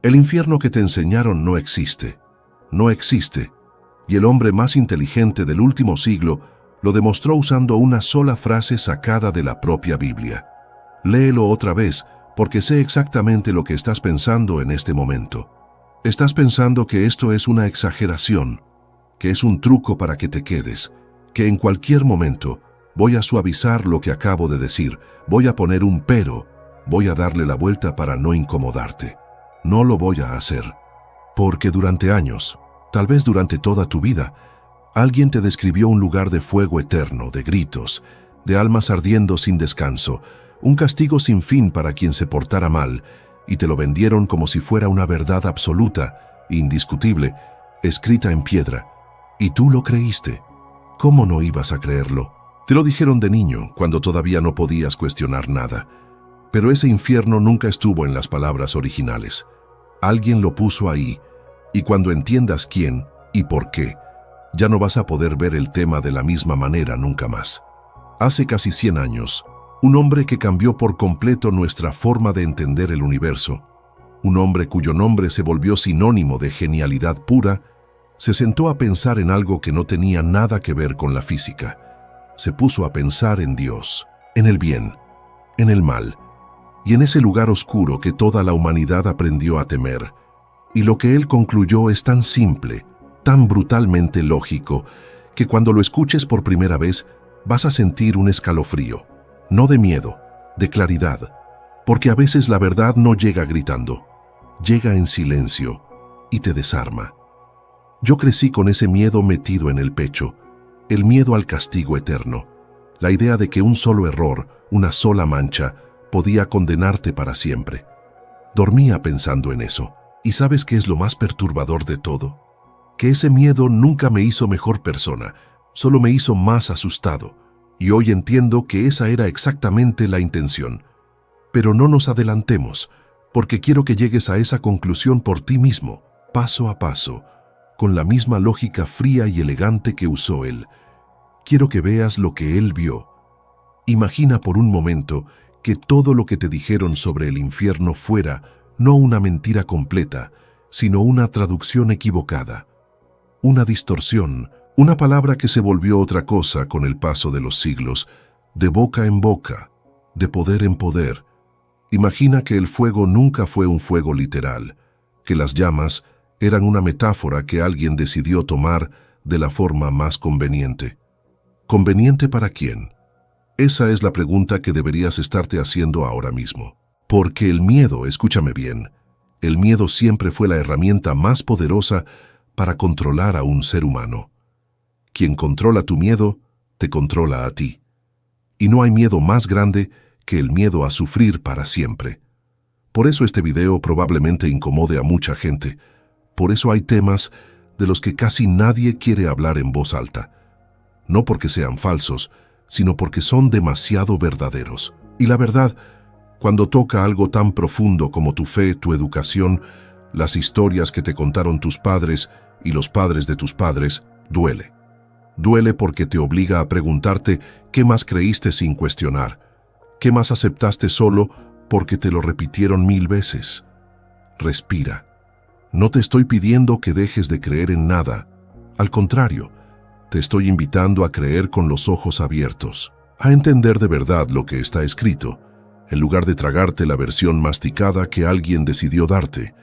El infierno que te enseñaron no existe. No existe. Y el hombre más inteligente del último siglo lo demostró usando una sola frase sacada de la propia Biblia. Léelo otra vez, porque sé exactamente lo que estás pensando en este momento. Estás pensando que esto es una exageración, que es un truco para que te quedes, que en cualquier momento voy a suavizar lo que acabo de decir, voy a poner un pero, voy a darle la vuelta para no incomodarte. No lo voy a hacer, porque durante años, tal vez durante toda tu vida, alguien te describió un lugar de fuego eterno, de gritos, de almas ardiendo sin descanso, un castigo sin fin para quien se portara mal, y te lo vendieron como si fuera una verdad absoluta, indiscutible, escrita en piedra. Y tú lo creíste. ¿Cómo no ibas a creerlo? Te lo dijeron de niño, cuando todavía no podías cuestionar nada. Pero ese infierno nunca estuvo en las palabras originales. Alguien lo puso ahí, y cuando entiendas quién y por qué, ya no vas a poder ver el tema de la misma manera nunca más. Hace casi 100 años, un hombre que cambió por completo nuestra forma de entender el universo, un hombre cuyo nombre se volvió sinónimo de genialidad pura, se sentó a pensar en algo que no tenía nada que ver con la física. Se puso a pensar en Dios, en el bien, en el mal, y en ese lugar oscuro que toda la humanidad aprendió a temer. Y lo que él concluyó es tan simple, tan brutalmente lógico, que cuando lo escuches por primera vez vas a sentir un escalofrío, no de miedo, de claridad, porque a veces la verdad no llega gritando, llega en silencio y te desarma. Yo crecí con ese miedo metido en el pecho, el miedo al castigo eterno, la idea de que un solo error, una sola mancha, podía condenarte para siempre. Dormía pensando en eso. ¿Y sabes qué es lo más perturbador de todo? Que ese miedo nunca me hizo mejor persona, solo me hizo más asustado. Y hoy entiendo que esa era exactamente la intención. Pero no nos adelantemos, porque quiero que llegues a esa conclusión por ti mismo, paso a paso, con la misma lógica fría y elegante que usó él. Quiero que veas lo que él vio. Imagina por un momento que todo lo que te dijeron sobre el infierno fuera no una mentira completa, sino una traducción equivocada, una distorsión, una palabra que se volvió otra cosa con el paso de los siglos, de boca en boca, de poder en poder. Imagina que el fuego nunca fue un fuego literal, que las llamas eran una metáfora que alguien decidió tomar de la forma más conveniente. ¿Conveniente para quién? Esa es la pregunta que deberías estarte haciendo ahora mismo. Porque el miedo, escúchame bien, el miedo siempre fue la herramienta más poderosa para controlar a un ser humano. Quien controla tu miedo, te controla a ti. Y no hay miedo más grande que el miedo a sufrir para siempre. Por eso este video probablemente incomode a mucha gente. Por eso hay temas de los que casi nadie quiere hablar en voz alta. No porque sean falsos, sino porque son demasiado verdaderos. Y la verdad, cuando toca algo tan profundo como tu fe, tu educación, las historias que te contaron tus padres y los padres de tus padres, duele. Duele porque te obliga a preguntarte qué más creíste sin cuestionar, qué más aceptaste solo porque te lo repitieron 1000 veces. Respira. No te estoy pidiendo que dejes de creer en nada. Al contrario, te estoy invitando a creer con los ojos abiertos, a entender de verdad lo que está escrito, en lugar de tragarte la versión masticada que alguien decidió darte,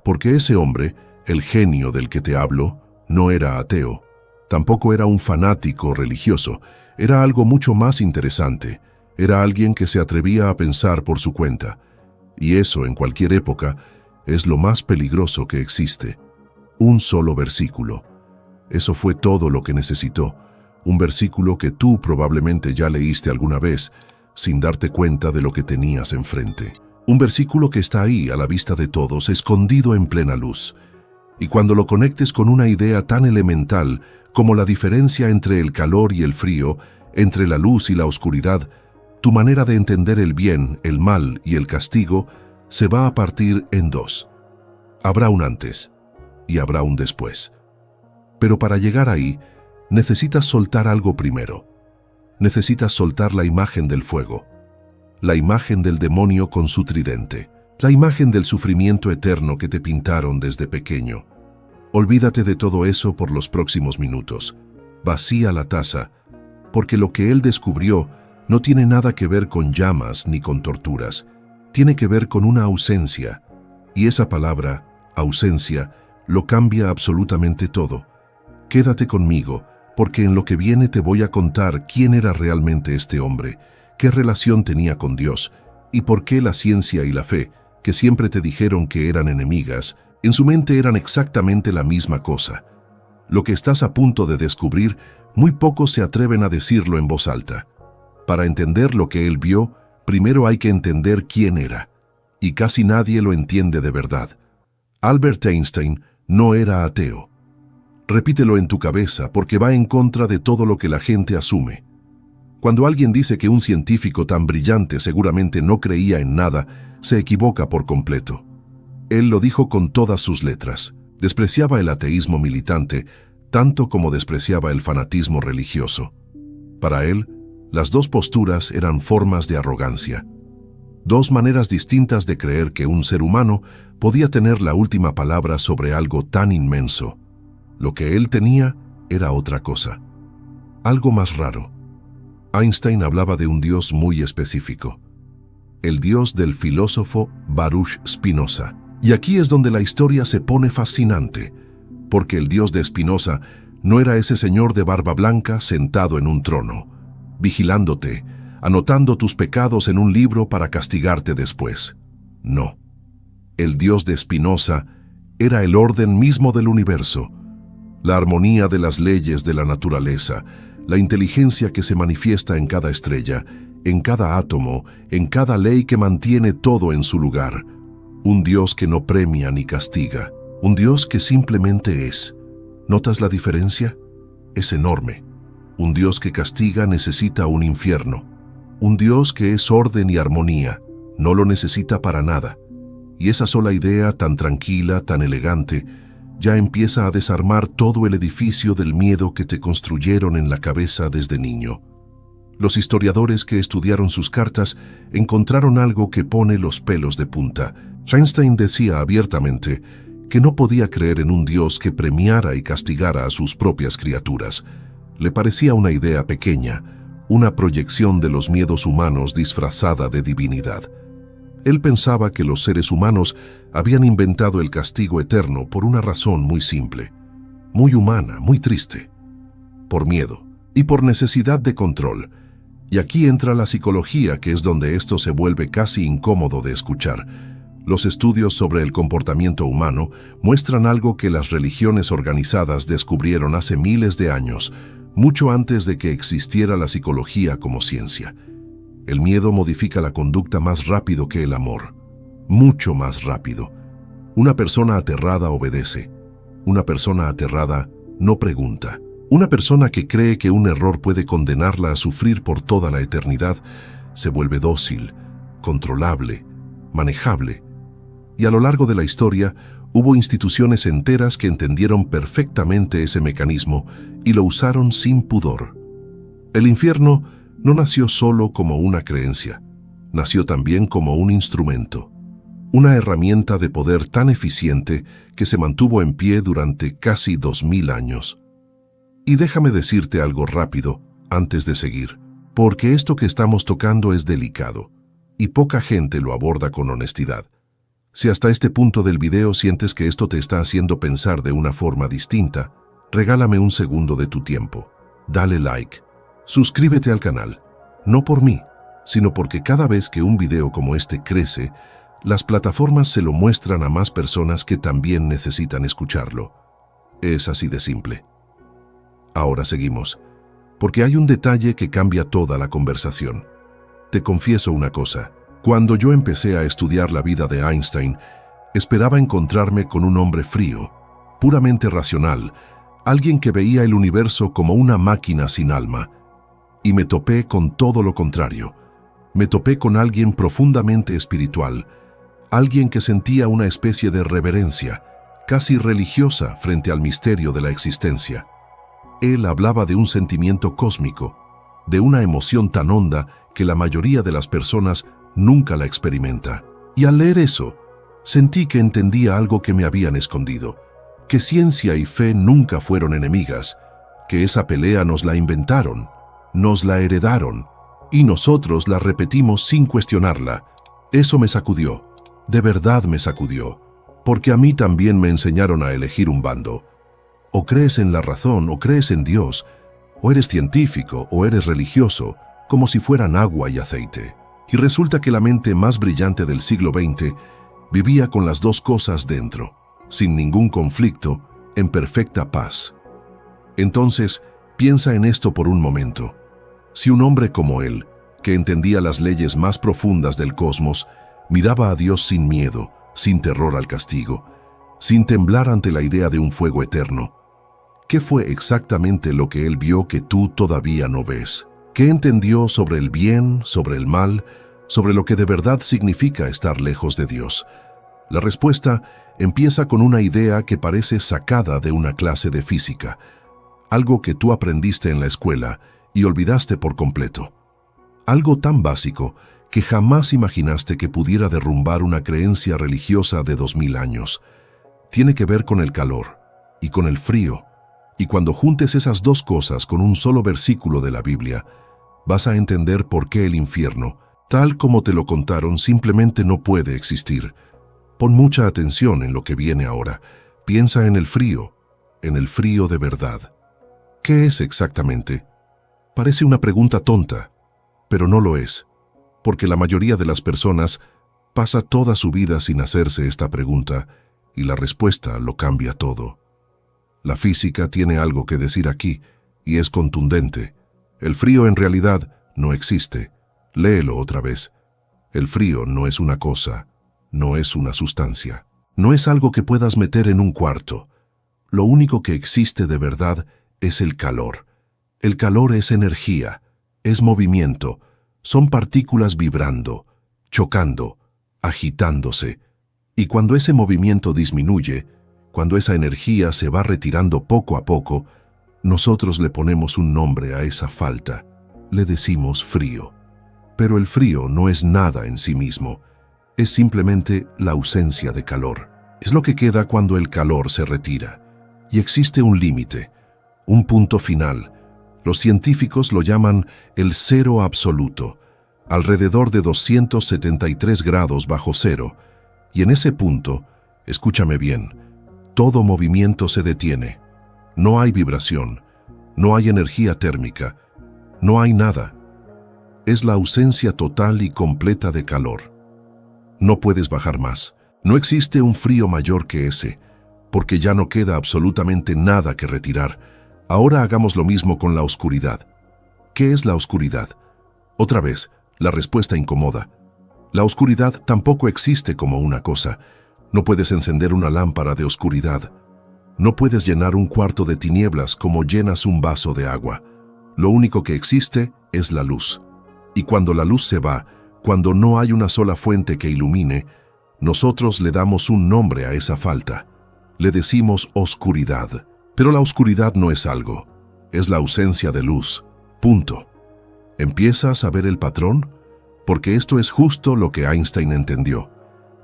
porque ese hombre, el genio del que te hablo, no era ateo, tampoco era un fanático religioso, era algo mucho más interesante, era alguien que se atrevía a pensar por su cuenta, y eso en cualquier época es lo más peligroso que existe. Un solo versículo. Eso fue todo lo que necesitó, un versículo que tú probablemente ya leíste alguna vez, sin darte cuenta de lo que tenías enfrente. Un versículo que está ahí a la vista de todos, escondido en plena luz. Y cuando lo conectes con una idea tan elemental como la diferencia entre el calor y el frío, entre la luz y la oscuridad, tu manera de entender el bien, el mal y el castigo se va a partir en dos. Habrá un antes y habrá un después. Pero para llegar ahí, necesitas soltar algo primero. Necesitas soltar la imagen del fuego, la imagen del demonio con su tridente. la imagen del sufrimiento eterno que te pintaron desde pequeño. Olvídate de todo eso por los próximos minutos. Vacía la taza, porque lo que él descubrió no tiene nada que ver con llamas ni con torturas. Tiene que ver con una ausencia. Y esa palabra, ausencia, lo cambia absolutamente todo. Quédate conmigo, porque en lo que viene te voy a contar quién era realmente este hombre, qué relación tenía con Dios, y por qué la ciencia y la fe, que siempre te dijeron que eran enemigas, en su mente eran exactamente la misma cosa. Lo que estás a punto de descubrir, muy pocos se atreven a decirlo en voz alta. Para entender lo que él vio, primero hay que entender quién era. Y casi nadie lo entiende de verdad. Albert Einstein no era ateo. Repítelo en tu cabeza porque va en contra de todo lo que la gente asume. Cuando alguien dice que un científico tan brillante seguramente no creía en nada, se equivoca por completo. Él lo dijo con todas sus letras. Despreciaba el ateísmo militante, tanto como despreciaba el fanatismo religioso. Para él, las dos posturas eran formas de arrogancia. Dos maneras distintas de creer que un ser humano podía tener la última palabra sobre algo tan inmenso. Lo que él tenía era otra cosa. Algo más raro. Einstein hablaba de un Dios muy específico. El Dios del filósofo Baruch Spinoza. Y aquí es donde la historia se pone fascinante, porque el Dios de Spinoza no era ese señor de barba blanca sentado en un trono, vigilándote, anotando tus pecados en un libro para castigarte después. No. El Dios de Spinoza era el orden mismo del universo, la armonía de las leyes de la naturaleza, la inteligencia que se manifiesta en cada estrella, en cada átomo, en cada ley que mantiene todo en su lugar. Un Dios que no premia ni castiga, un Dios que simplemente es. ¿Notas la diferencia? Es enorme. Un Dios que castiga necesita un infierno. Un Dios que es orden y armonía, no lo necesita para nada. Y esa sola idea tan tranquila, tan elegante, ya empieza a desarmar todo el edificio del miedo que te construyeron en la cabeza desde niño. Los historiadores que estudiaron sus cartas encontraron algo que pone los pelos de punta. Einstein decía abiertamente que no podía creer en un Dios que premiara y castigara a sus propias criaturas. Le parecía una idea pequeña, una proyección de los miedos humanos disfrazada de divinidad. Él pensaba que los seres humanos habían inventado el castigo eterno por una razón muy simple, muy humana, muy triste. Por miedo y por necesidad de control. Y aquí entra la psicología, que es donde esto se vuelve casi incómodo de escuchar. Los estudios sobre el comportamiento humano muestran algo que las religiones organizadas descubrieron hace miles de años, mucho antes de que existiera la psicología como ciencia. El miedo modifica la conducta más rápido que el amor, mucho más rápido. Una persona aterrada obedece. Una persona aterrada no pregunta. Una persona que cree que un error puede condenarla a sufrir por toda la eternidad se vuelve dócil, controlable, manejable. Y a lo largo de la historia hubo instituciones enteras que entendieron perfectamente ese mecanismo y lo usaron sin pudor. El infierno no nació solo como una creencia, nació también como un instrumento, una herramienta de poder tan eficiente que se mantuvo en pie durante casi 2000 años. Y déjame decirte algo rápido antes de seguir, porque esto que estamos tocando es delicado y poca gente lo aborda con honestidad. Si hasta este punto del video sientes que esto te está haciendo pensar de una forma distinta, regálame un segundo de tu tiempo. Dale like. Suscríbete al canal. No por mí, sino porque cada vez que un video como este crece, las plataformas se lo muestran a más personas que también necesitan escucharlo. Es así de simple. Ahora seguimos, porque hay un detalle que cambia toda la conversación. Te confieso una cosa. Cuando yo empecé a estudiar la vida de Einstein, esperaba encontrarme con un hombre frío, puramente racional, alguien que veía el universo como una máquina sin alma. Y me topé con todo lo contrario. Me topé con alguien profundamente espiritual, alguien que sentía una especie de reverencia, casi religiosa frente al misterio de la existencia. Él hablaba de un sentimiento cósmico, de una emoción tan honda que la mayoría de las personas nunca la experimenta. Y al leer eso, sentí que entendía algo que me habían escondido, que ciencia y fe nunca fueron enemigas, que esa pelea nos la inventaron, nos la heredaron, y nosotros la repetimos sin cuestionarla. Eso me sacudió, de verdad me sacudió, porque a mí también me enseñaron a elegir un bando. O crees en la razón, o crees en Dios, o eres científico, o eres religioso, como si fueran agua y aceite. Y resulta que la mente más brillante del siglo XX vivía con las dos cosas dentro, sin ningún conflicto, en perfecta paz. Entonces, piensa en esto por un momento. Si un hombre como él, que entendía las leyes más profundas del cosmos, miraba a Dios sin miedo, sin terror al castigo, sin temblar ante la idea de un fuego eterno, ¿qué fue exactamente lo que él vio que tú todavía no ves? ¿Qué entendió sobre el bien, sobre el mal, sobre lo que de verdad significa estar lejos de Dios? La respuesta empieza con una idea que parece sacada de una clase de física, algo que tú aprendiste en la escuela y olvidaste por completo. Algo tan básico que jamás imaginaste que pudiera derrumbar una creencia religiosa de 2000 años. Tiene que ver con el calor y con el frío. Y cuando juntes esas dos cosas con un solo versículo de la Biblia, vas a entender por qué el infierno, tal como te lo contaron, simplemente no puede existir. Pon mucha atención en lo que viene ahora. Piensa en el frío de verdad. ¿Qué es exactamente? Parece una pregunta tonta, pero no lo es, porque la mayoría de las personas pasa toda su vida sin hacerse esta pregunta y la respuesta lo cambia todo. La física tiene algo que decir aquí y es contundente. El frío en realidad no existe. Léelo otra vez. El frío no es una cosa, no es una sustancia. No es algo que puedas meter en un cuarto. Lo único que existe de verdad es el calor. El calor es energía, es movimiento, son partículas vibrando, chocando, agitándose. Y cuando ese movimiento disminuye, cuando esa energía se va retirando poco a poco, nosotros le ponemos un nombre a esa falta. Le decimos frío. Pero el frío no es nada en sí mismo. Es simplemente la ausencia de calor. Es lo que queda cuando el calor se retira. Y existe un límite, un punto final. Los científicos lo llaman el cero absoluto, alrededor de 273 grados bajo cero. Y en ese punto, escúchame bien, todo movimiento se detiene. No hay vibración, no hay energía térmica, no hay nada. Es la ausencia total y completa de calor. No puedes bajar más. No existe un frío mayor que ese, porque ya no queda absolutamente nada que retirar. Ahora hagamos lo mismo con la oscuridad. ¿Qué es la oscuridad? Otra vez, la respuesta incomoda. La oscuridad tampoco existe como una cosa. No puedes encender una lámpara de oscuridad. No puedes llenar un cuarto de tinieblas como llenas un vaso de agua. Lo único que existe es la luz. Y cuando la luz se va, cuando no hay una sola fuente que ilumine, nosotros le damos un nombre a esa falta. Le decimos oscuridad. Pero la oscuridad no es algo. Es la ausencia de luz. Punto. ¿Empiezas a ver el patrón? Porque esto es justo lo que Einstein entendió.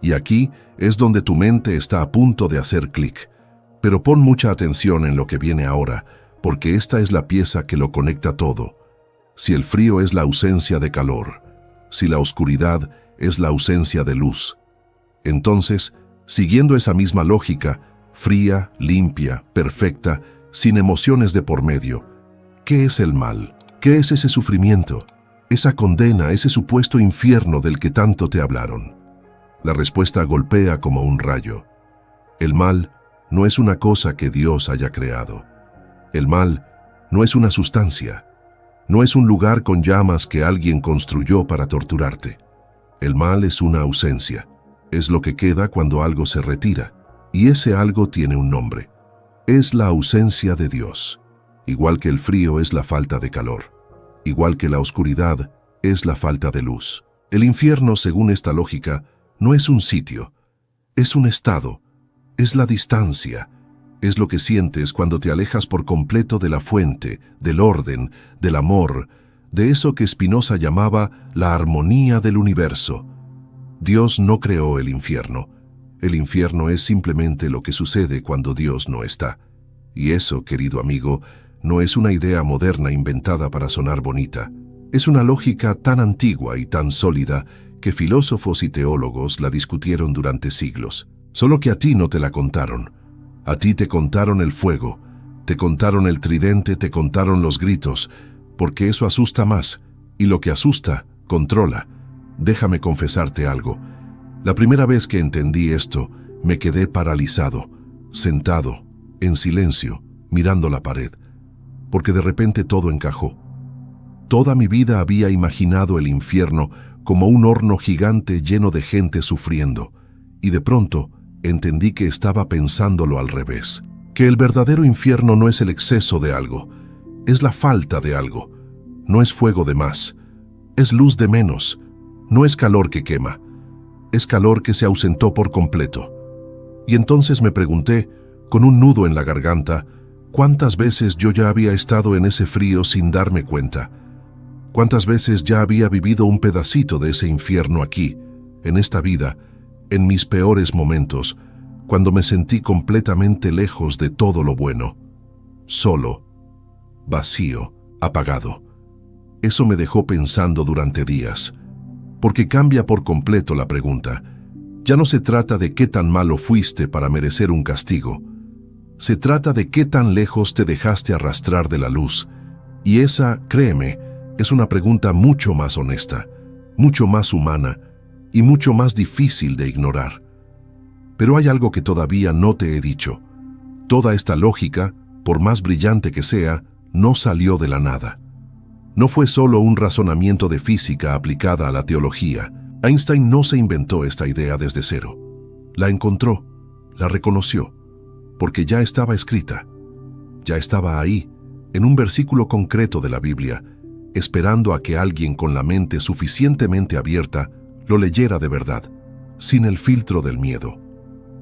Y aquí es donde tu mente está a punto de hacer clic. Pero pon mucha atención en lo que viene ahora, porque esta es la pieza que lo conecta todo. Si el frío es la ausencia de calor, si la oscuridad es la ausencia de luz, entonces, siguiendo esa misma lógica, fría, limpia, perfecta, sin emociones de por medio, ¿qué es el mal? ¿Qué es ese sufrimiento? Esa condena, ese supuesto infierno del que tanto te hablaron. La respuesta golpea como un rayo. El mal no es una cosa que Dios haya creado. El mal no es una sustancia. No es un lugar con llamas que alguien construyó para torturarte. El mal es una ausencia. Es lo que queda cuando algo se retira. Y ese algo tiene un nombre. Es la ausencia de Dios. Igual que el frío es la falta de calor. Igual que la oscuridad es la falta de luz. El infierno, según esta lógica, no es un sitio. Es un estado. Es la distancia. Es lo que sientes cuando te alejas por completo de la fuente, del orden, del amor, de eso que Spinoza llamaba la armonía del universo. Dios no creó el infierno. El infierno es simplemente lo que sucede cuando Dios no está. Y eso, querido amigo, no es una idea moderna inventada para sonar bonita. Es una lógica tan antigua y tan sólida que filósofos y teólogos la discutieron durante siglos. Solo que a ti no te la contaron. A ti te contaron el fuego, te contaron el tridente, te contaron los gritos, porque eso asusta más, y lo que asusta, controla. Déjame confesarte algo. La primera vez que entendí esto, me quedé paralizado, sentado, en silencio, mirando la pared, porque de repente todo encajó. Toda mi vida había imaginado el infierno como un horno gigante lleno de gente sufriendo, y de pronto entendí que estaba pensándolo al revés, que el verdadero infierno no es el exceso de algo, es la falta de algo, no es fuego de más, es luz de menos, no es calor que quema, es calor que se ausentó por completo. Y entonces me pregunté, con un nudo en la garganta, ¿cuántas veces yo ya había estado en ese frío sin darme cuenta? ¿Cuántas veces ya había vivido un pedacito de ese infierno aquí, en esta vida, en mis peores momentos, cuando me sentí completamente lejos de todo lo bueno? Solo, vacío, apagado. Eso me dejó pensando durante días, porque cambia por completo la pregunta. Ya no se trata de qué tan malo fuiste para merecer un castigo. Se trata de qué tan lejos te dejaste arrastrar de la luz. Y esa, créeme, es una pregunta mucho más honesta, mucho más humana y mucho más difícil de ignorar. Pero hay algo que todavía no te he dicho. Toda esta lógica, por más brillante que sea, no salió de la nada. No fue solo un razonamiento de física aplicada a la teología. Einstein no se inventó esta idea desde cero. La encontró, la reconoció, porque ya estaba escrita. Ya estaba ahí, en un versículo concreto de la Biblia, esperando a que alguien con la mente suficientemente abierta lo leyera de verdad, sin el filtro del miedo.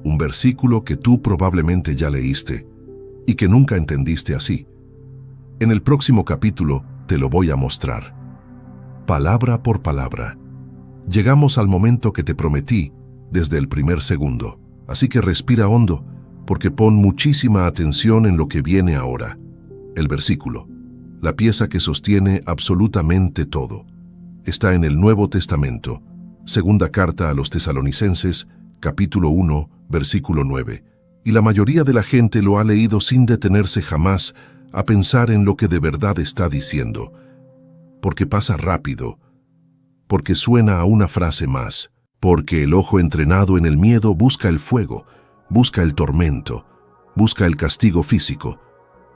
Un versículo que tú probablemente ya leíste y que nunca entendiste así. En el próximo capítulo te lo voy a mostrar, palabra por palabra. Llegamos al momento que te prometí desde el primer segundo, así que respira hondo, porque pon muchísima atención en lo que viene ahora. El versículo, la pieza que sostiene absolutamente todo, está en el Nuevo Testamento, segunda carta a los Tesalonicenses, capítulo 1, versículo 9, y la mayoría de la gente lo ha leído sin detenerse jamás a pensar en lo que de verdad está diciendo, porque pasa rápido, porque suena a una frase más, porque el ojo entrenado en el miedo busca el fuego, busca el tormento, busca el castigo físico,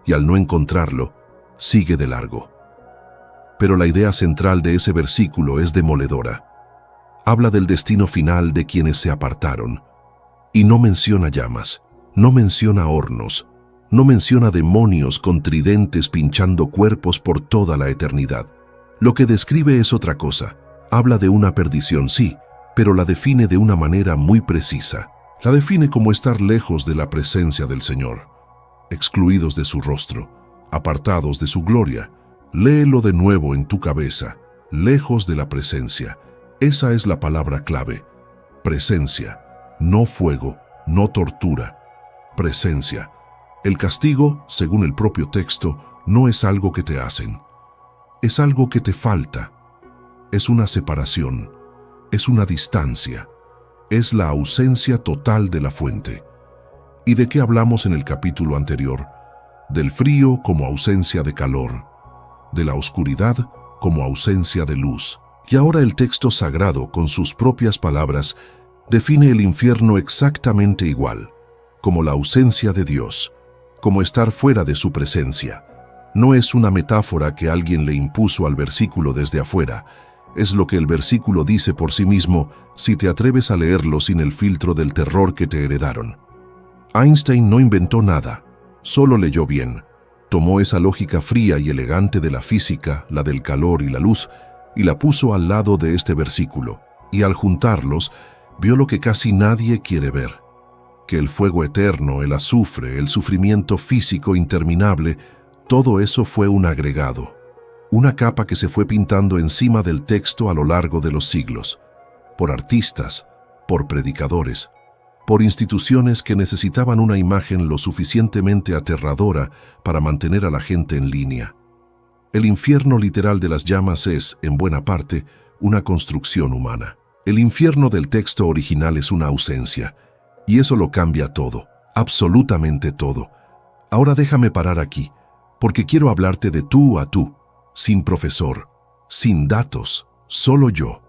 y al no encontrarlo, sigue de largo. Pero la idea central de ese versículo es demoledora. Habla del destino final de quienes se apartaron, y no menciona llamas, no menciona hornos, no menciona demonios con tridentes pinchando cuerpos por toda la eternidad. Lo que describe es otra cosa. Habla de una perdición, sí, pero la define de una manera muy precisa. La define como estar lejos de la presencia del Señor, excluidos de su rostro, apartados de su gloria. Léelo de nuevo en tu cabeza, lejos de la presencia. Esa es la palabra clave. Presencia, no fuego, no tortura. Presencia. El castigo, según el propio texto, no es algo que te hacen. Es algo que te falta. Es una separación. Es una distancia. Es la ausencia total de la fuente. ¿Y de qué hablamos en el capítulo anterior? Del frío como ausencia de calor, de la oscuridad como ausencia de luz. Y ahora el texto sagrado, con sus propias palabras, define el infierno exactamente igual, como la ausencia de Dios, como estar fuera de su presencia. No es una metáfora que alguien le impuso al versículo desde afuera, es lo que el versículo dice por sí mismo si te atreves a leerlo sin el filtro del terror que te heredaron. Einstein no inventó nada, solo leyó bien. Tomó esa lógica fría y elegante de la física, la del calor y la luz, y la puso al lado de este versículo, y al juntarlos, vio lo que casi nadie quiere ver, que el fuego eterno, el azufre, el sufrimiento físico interminable, todo eso fue un agregado, una capa que se fue pintando encima del texto a lo largo de los siglos. por artistas, por predicadores, por instituciones que necesitaban una imagen lo suficientemente aterradora para mantener a la gente en línea. El infierno literal de las llamas es, en buena parte, una construcción humana. El infierno del texto original es una ausencia, y eso lo cambia todo, absolutamente todo. Ahora déjame parar aquí, porque quiero hablarte de tú a tú, sin profesor, sin datos, solo yo.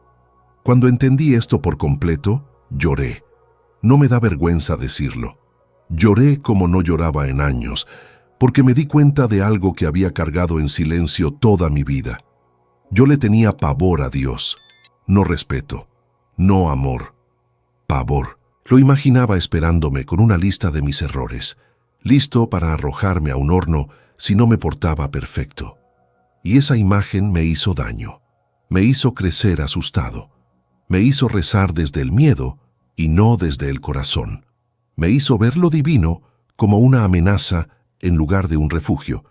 Cuando entendí esto por completo, lloré. No me da vergüenza decirlo. Lloré como no lloraba en años, porque me di cuenta de algo que había cargado en silencio toda mi vida. Yo le tenía pavor a Dios, no respeto, no amor, pavor. Lo imaginaba esperándome con una lista de mis errores, listo para arrojarme a un horno si no me portaba perfecto. Y esa imagen me hizo daño, me hizo crecer asustado, me hizo rezar desde el miedo y no desde el corazón. Me hizo ver lo divino como una amenaza en lugar de un refugio.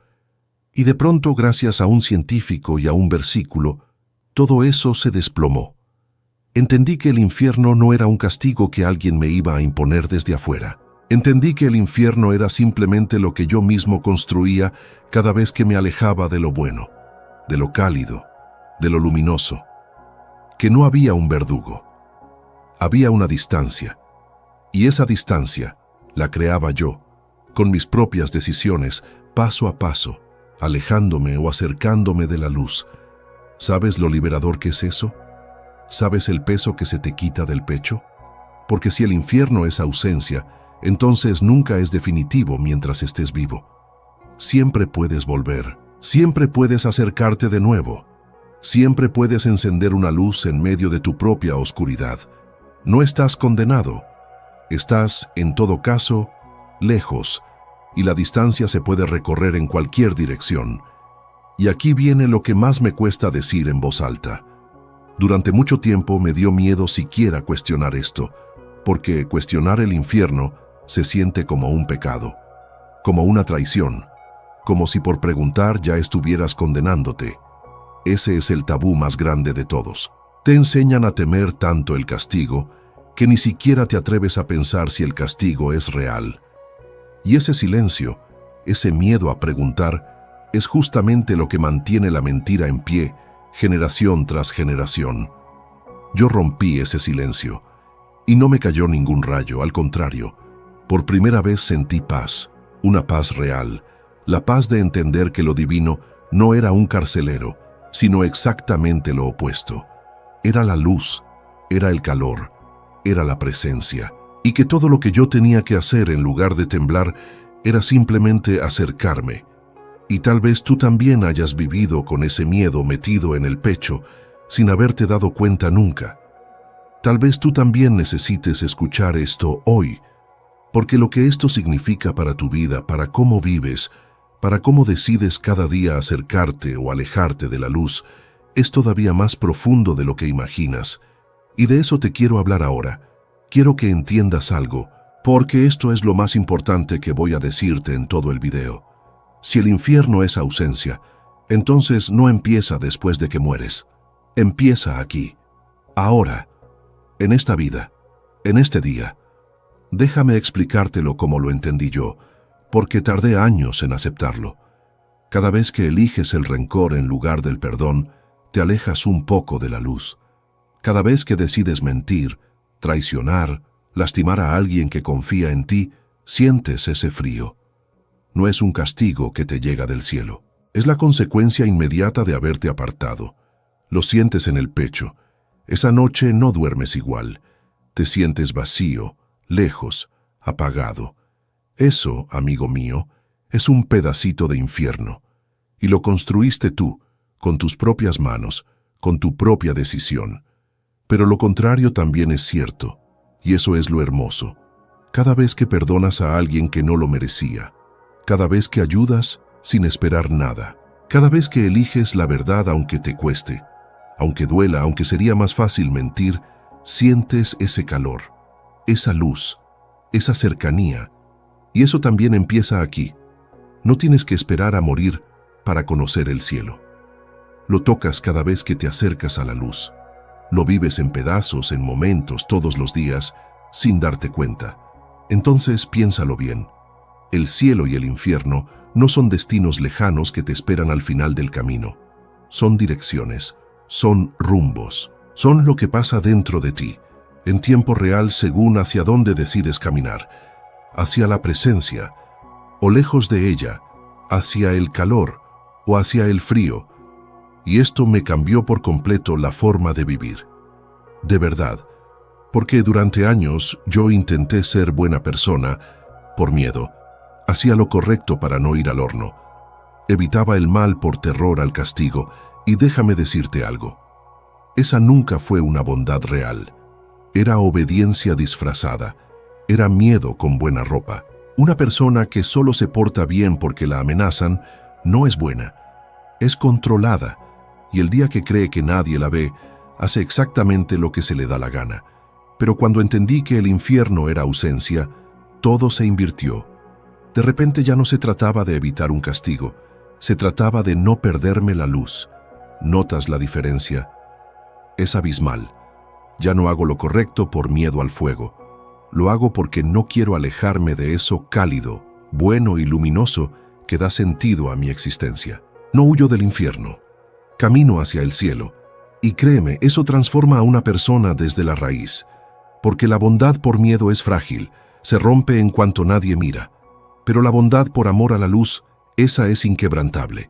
Y de pronto, gracias a un científico y a un versículo, todo eso se desplomó. Entendí que el infierno no era un castigo que alguien me iba a imponer desde afuera. Entendí que el infierno era simplemente lo que yo mismo construía cada vez que me alejaba de lo bueno, de lo cálido, de lo luminoso. Que no había un verdugo. Había una distancia. Y esa distancia la creaba yo, con mis propias decisiones, paso a paso, alejándome o acercándome de la luz. ¿Sabes lo liberador que es eso? ¿Sabes el peso que se te quita del pecho? Porque si el infierno es ausencia, entonces nunca es definitivo mientras estés vivo. Siempre puedes volver, siempre puedes acercarte de nuevo, siempre puedes encender una luz en medio de tu propia oscuridad. No estás condenado, estás, en todo caso, lejos, y la distancia se puede recorrer en cualquier dirección. Y aquí viene lo que más me cuesta decir en voz alta. Durante mucho tiempo me dio miedo siquiera cuestionar esto, porque cuestionar el infierno se siente como un pecado, como una traición, como si por preguntar ya estuvieras condenándote. Ese es el tabú más grande de todos. Te enseñan a temer tanto el castigo que ni siquiera te atreves a pensar si el castigo es real. Y ese silencio, ese miedo a preguntar, es justamente lo que mantiene la mentira en pie, generación tras generación. Yo rompí ese silencio, y no me cayó ningún rayo, al contrario. Por primera vez sentí paz, una paz real, la paz de entender que lo divino no era un carcelero, sino exactamente lo opuesto. Era la luz, era el calor, era la presencia, y que todo lo que yo tenía que hacer en lugar de temblar era simplemente acercarme. Y tal vez tú también hayas vivido con ese miedo metido en el pecho sin haberte dado cuenta nunca. Tal vez tú también necesites escuchar esto hoy, porque lo que esto significa para tu vida, para cómo vives, para cómo decides cada día acercarte o alejarte de la luz, es todavía más profundo de lo que imaginas. Y de eso te quiero hablar ahora. Quiero que entiendas algo, porque esto es lo más importante que voy a decirte en todo el video. Si el infierno es ausencia, entonces no empieza después de que mueres. Empieza aquí, ahora, en esta vida, en este día. Déjame explicártelo como lo entendí yo, porque tardé años en aceptarlo. Cada vez que eliges el rencor en lugar del perdón, te alejas un poco de la luz. Cada vez que decides mentir, traicionar, lastimar a alguien que confía en ti, sientes ese frío. No es un castigo que te llega del cielo. Es la consecuencia inmediata de haberte apartado. Lo sientes en el pecho. Esa noche no duermes igual. Te sientes vacío, lejos, apagado. Eso, amigo mío, es un pedacito de infierno. Y lo construiste tú, con tus propias manos, con tu propia decisión. Pero lo contrario también es cierto, y eso es lo hermoso. Cada vez que perdonas a alguien que no lo merecía, cada vez que ayudas sin esperar nada, cada vez que eliges la verdad aunque te cueste, aunque duela, aunque sería más fácil mentir, sientes ese calor, esa luz, esa cercanía. Y eso también empieza aquí. No tienes que esperar a morir para conocer el cielo. Lo tocas cada vez que te acercas a la luz. Lo vives en pedazos, en momentos, todos los días, sin darte cuenta. Entonces piénsalo bien. El cielo y el infierno no son destinos lejanos que te esperan al final del camino. Son direcciones, son rumbos, son lo que pasa dentro de ti, en tiempo real según hacia dónde decides caminar, hacia la presencia, o lejos de ella, hacia el calor o hacia el frío. Y esto me cambió por completo la forma de vivir. De verdad, porque durante años yo intenté ser buena persona, por miedo. Hacía lo correcto para no ir al horno. Evitaba el mal por terror al castigo, y déjame decirte algo. Esa nunca fue una bondad real. Era obediencia disfrazada. Era miedo con buena ropa. Una persona que solo se porta bien porque la amenazan, no es buena. Es controlada, y el día que cree que nadie la ve, hace exactamente lo que se le da la gana. Pero cuando entendí que el infierno era ausencia, todo se invirtió. De repente ya no se trataba de evitar un castigo, se trataba de no perderme la luz. ¿Notas la diferencia? Es abismal. Ya no hago lo correcto por miedo al fuego. Lo hago porque no quiero alejarme de eso cálido, bueno y luminoso que da sentido a mi existencia. No huyo del infierno. Camino hacia el cielo. Y créeme, eso transforma a una persona desde la raíz. Porque la bondad por miedo es frágil, se rompe en cuanto nadie mira. Pero la bondad por amor a la luz, esa es inquebrantable.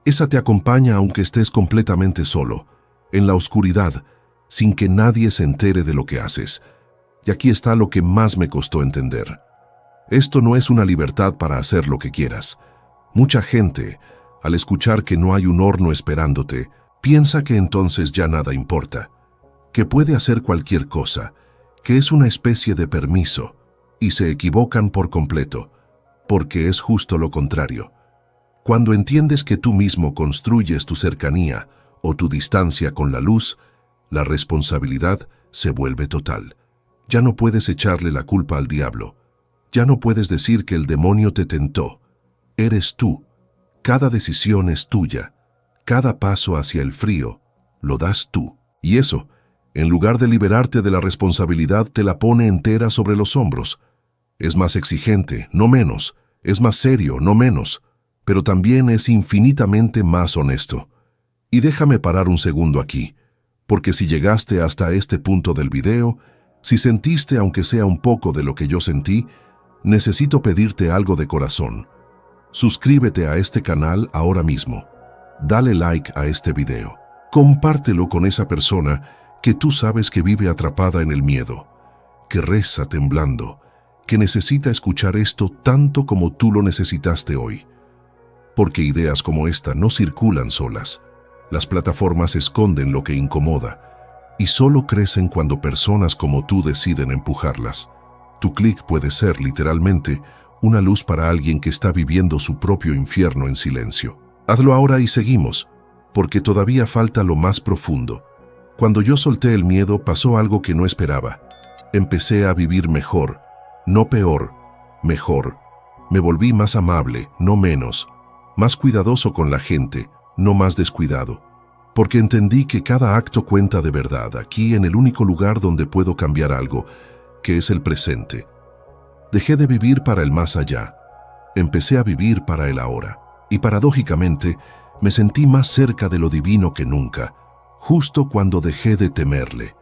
Esa te acompaña aunque estés completamente solo, en la oscuridad, sin que nadie se entere de lo que haces. Y aquí está lo que más me costó entender. Esto no es una libertad para hacer lo que quieras. Mucha gente, al escuchar que no hay un horno esperándote, piensa que entonces ya nada importa, que puede hacer cualquier cosa, que es una especie de permiso, y se equivocan por completo, porque es justo lo contrario. Cuando entiendes que tú mismo construyes tu cercanía o tu distancia con la luz, la responsabilidad se vuelve total. Ya no puedes echarle la culpa al diablo. Ya no puedes decir que el demonio te tentó. Eres tú. Cada decisión es tuya. Cada paso hacia el frío lo das tú. Y eso, en lugar de liberarte de la responsabilidad, te la pone entera sobre los hombros. Es más exigente, no menos. Es más serio, no menos. Pero también es infinitamente más honesto. Y déjame parar un segundo aquí, porque si llegaste hasta este punto del video, si sentiste aunque sea un poco de lo que yo sentí, necesito pedirte algo de corazón. Suscríbete a este canal ahora mismo. Dale like a este video. Compártelo con esa persona que tú sabes que vive atrapada en el miedo, que reza temblando, que necesita escuchar esto tanto como tú lo necesitaste hoy. Porque ideas como esta no circulan solas. Las plataformas esconden lo que incomoda y solo crecen cuando personas como tú deciden empujarlas. Tu clic puede ser, literalmente, una luz para alguien que está viviendo su propio infierno en silencio. Hazlo ahora y seguimos, porque todavía falta lo más profundo. Cuando yo solté el miedo, pasó algo que no esperaba. Empecé a vivir mejor, no peor, mejor. Me volví más amable, no menos, más cuidadoso con la gente, no más descuidado. Porque entendí que cada acto cuenta de verdad, aquí en el único lugar donde puedo cambiar algo, que es el presente. Dejé de vivir para el más allá. Empecé a vivir para el ahora. Y paradójicamente, me sentí más cerca de lo divino que nunca, justo cuando dejé de temerle.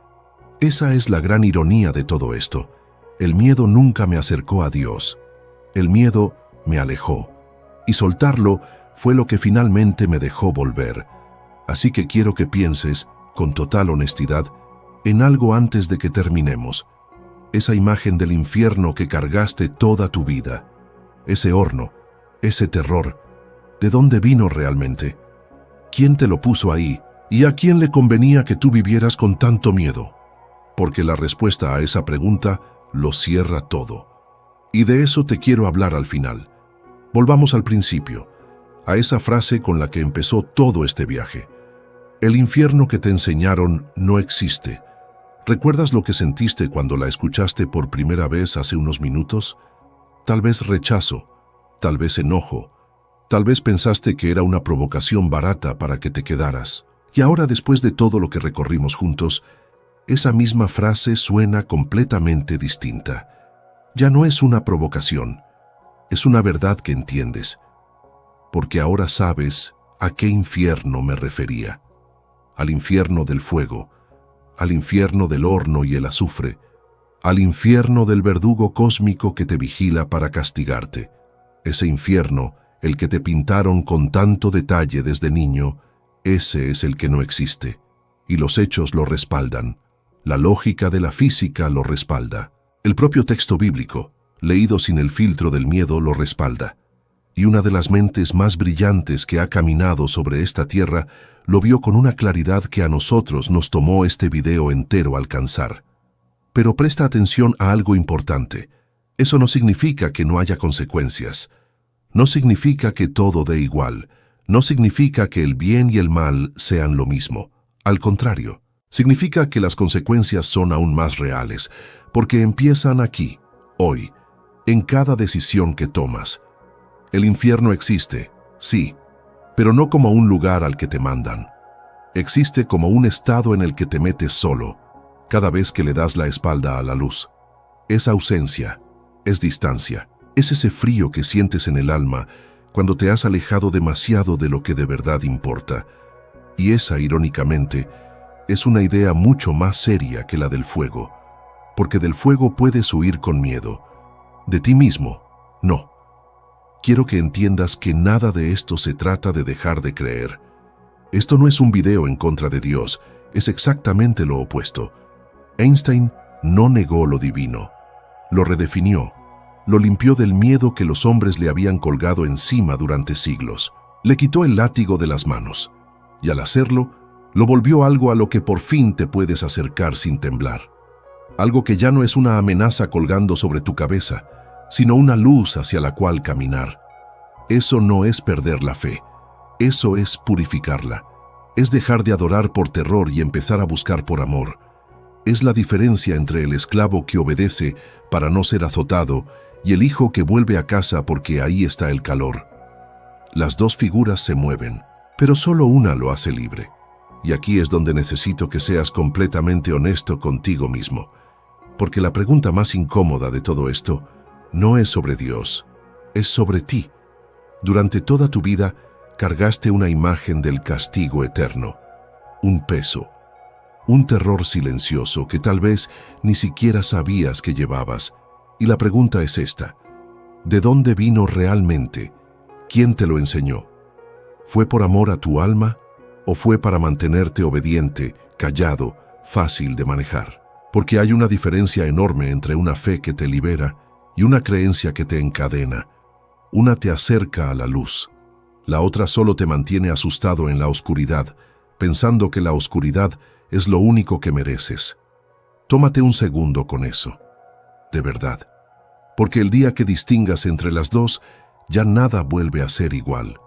Esa es la gran ironía de todo esto. El miedo nunca me acercó a Dios. El miedo me alejó. Y soltarlo fue lo que finalmente me dejó volver. Así que quiero que pienses, con total honestidad, en algo antes de que terminemos. Esa imagen del infierno que cargaste toda tu vida. Ese horno, ese terror. ¿De dónde vino realmente? ¿Quién te lo puso ahí? ¿Y a quién le convenía que tú vivieras con tanto miedo? Porque la respuesta a esa pregunta lo cierra todo. Y de eso te quiero hablar al final. Volvamos al principio, a esa frase con la que empezó todo este viaje. El infierno que te enseñaron no existe. ¿Recuerdas lo que sentiste cuando la escuchaste por primera vez hace unos minutos? Tal vez rechazo, tal vez enojo, tal vez pensaste que era una provocación barata para que te quedaras. Y ahora, después de todo lo que recorrimos juntos, esa misma frase suena completamente distinta. Ya no es una provocación, es una verdad que entiendes, porque ahora sabes a qué infierno me refería. Al infierno del fuego, al infierno del horno y el azufre, al infierno del verdugo cósmico que te vigila para castigarte. Ese infierno, el que te pintaron con tanto detalle desde niño, ese es el que no existe, y los hechos lo respaldan. La lógica de la física lo respalda. El propio texto bíblico, leído sin el filtro del miedo, lo respalda. Y una de las mentes más brillantes que ha caminado sobre esta tierra lo vio con una claridad que a nosotros nos tomó este video entero alcanzar. Pero presta atención a algo importante. Eso no significa que no haya consecuencias. No significa que todo dé igual. No significa que el bien y el mal sean lo mismo. Al contrario, significa que las consecuencias son aún más reales, porque empiezan aquí, hoy, en cada decisión que tomas. El infierno existe, sí, pero no como un lugar al que te mandan. Existe como un estado en el que te metes solo, cada vez que le das la espalda a la luz. Es ausencia, es distancia, es ese frío que sientes en el alma cuando te has alejado demasiado de lo que de verdad importa. Y esa, irónicamente, es una idea mucho más seria que la del fuego, porque del fuego puedes huir con miedo. De ti mismo, no. Quiero que entiendas que nada de esto se trata de dejar de creer. Esto no es un video en contra de Dios, es exactamente lo opuesto. Einstein no negó lo divino, lo redefinió, lo limpió del miedo que los hombres le habían colgado encima durante siglos. Le quitó el látigo de las manos, y al hacerlo, lo volvió algo a lo que por fin te puedes acercar sin temblar. Algo que ya no es una amenaza colgando sobre tu cabeza, sino una luz hacia la cual caminar. Eso no es perder la fe, eso es purificarla. Es dejar de adorar por terror y empezar a buscar por amor. Es la diferencia entre el esclavo que obedece para no ser azotado y el hijo que vuelve a casa porque ahí está el calor. Las dos figuras se mueven, pero solo una lo hace libre. Y aquí es donde necesito que seas completamente honesto contigo mismo, porque la pregunta más incómoda de todo esto no es sobre Dios, es sobre ti. Durante toda tu vida cargaste una imagen del castigo eterno, un peso, un terror silencioso que tal vez ni siquiera sabías que llevabas. Y la pregunta es esta: ¿de dónde vino realmente? ¿Quién te lo enseñó? ¿Fue por amor a tu alma o fue para mantenerte obediente, callado, fácil de manejar? Porque hay una diferencia enorme entre una fe que te libera y una creencia que te encadena. Una te acerca a la luz, la otra solo te mantiene asustado en la oscuridad, pensando que la oscuridad es lo único que mereces. Tómate un segundo con eso, de verdad, porque el día que distingas entre las dos, ya nada vuelve a ser igual.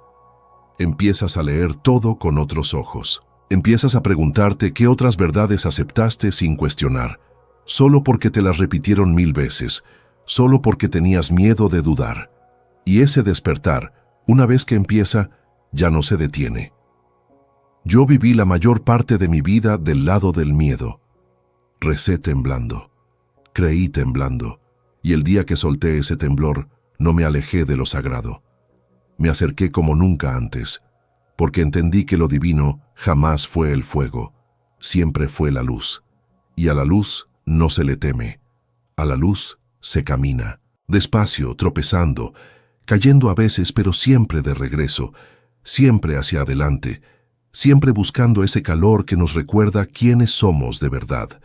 Empiezas a leer todo con otros ojos. Empiezas a preguntarte qué otras verdades aceptaste sin cuestionar, solo porque te las repitieron 1000 veces, solo porque tenías miedo de dudar. Y ese despertar, una vez que empieza, ya no se detiene. Yo viví la mayor parte de mi vida del lado del miedo. Recé temblando, creí temblando, y el día que solté ese temblor, no me alejé de lo sagrado. Me acerqué como nunca antes, porque entendí que lo divino jamás fue el fuego, siempre fue la luz. Y a la luz no se le teme, a la luz se camina, despacio, tropezando, cayendo a veces, pero siempre de regreso, siempre hacia adelante, siempre buscando ese calor que nos recuerda quiénes somos de verdad.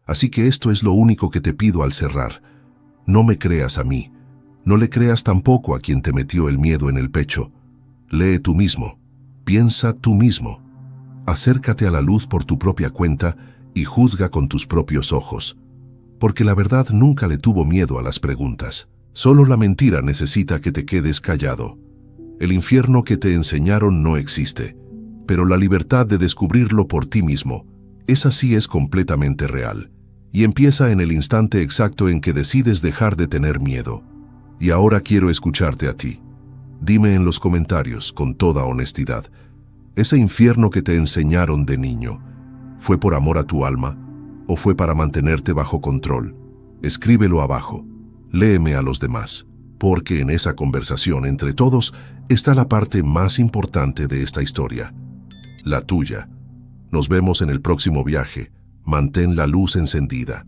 Así que esto es lo único que te pido al cerrar. No me creas a mí, no le creas tampoco a quien te metió el miedo en el pecho. Lee tú mismo, piensa tú mismo. Acércate a la luz por tu propia cuenta y juzga con tus propios ojos. Porque la verdad nunca le tuvo miedo a las preguntas. Solo la mentira necesita que te quedes callado. El infierno que te enseñaron no existe, pero la libertad de descubrirlo por ti mismo, esa sí es completamente real, y empieza en el instante exacto en que decides dejar de tener miedo. Y ahora quiero escucharte a ti. Dime en los comentarios, con toda honestidad, ¿ese infierno que te enseñaron de niño fue por amor a tu alma o fue para mantenerte bajo control? Escríbelo abajo. Léeme a los demás, porque en esa conversación entre todos está la parte más importante de esta historia, la tuya. Nos vemos en el próximo viaje. Mantén la luz encendida.